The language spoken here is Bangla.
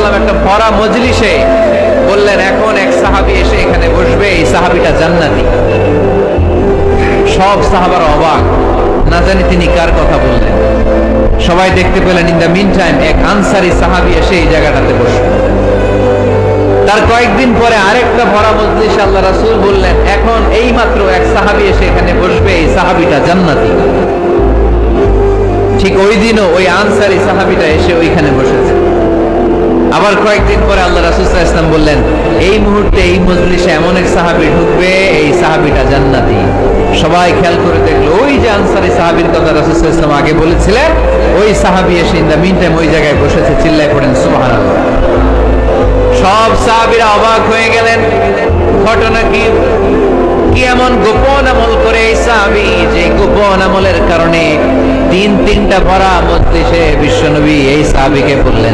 সাল্লাম একটা ভরা মজলিসে বললেন, এখন এক সাহাবী এসে এখানে বসবে, এই সাহাবীটা জান্নাতি। সব সাহাবারা অবাক, না জানি তিনি কার কথা বললেন। সবাই দেখতে পেলেন ইন দ্য মিন টাইম এক আনসারী সাহাবী এসে এই জায়গাটাতে বসবে। তার কয়েকদিন পরে আরেকটা ভরা মজলিসে আল্লাহ রাসূল বললেন, এখন এই মাত্র এক সাহাবী এসে এখানে বসবে, এই সাহাবীটা জান্নাতি। ঠিক ওই দিনও ওই আনসারী সাহাবীটা এসে ওইখানে বসেছে। আবার কয়েকদিন পরে আল্লাহ রাসূল সাল্লাল্লাহু আলাইহি ওয়াসাল্লাম বললেন, এই মুহূর্তে এই মজলিসে এমন এক সাহাবী ঢুকবে, এই সাহাবীটা জান্নাতি। সবাই খেয়াল করে দেখলো, ওই যে আনসারী সাহাবীর কথা রাসূল সাল্লাল্লাহু আলাইহি ওয়াসাল্লাম আগে বলেছিলেন, ওই সাহাবী এসে ইন দ্য মিন টাইম ওই জায়গায় বসেছে। চিল্লায় পড়েন সুবহানাল্লাহ। সব সাহাবীরা অবাক হয়ে গেলেন, ঘটনা কি? কি এমন গোপন আমল করে এই সাহাবী, যে গোপন আমলের কারণে তিনটা ভরা মজলিসে বিশ্বনবী এই সাহাবীকে বললেন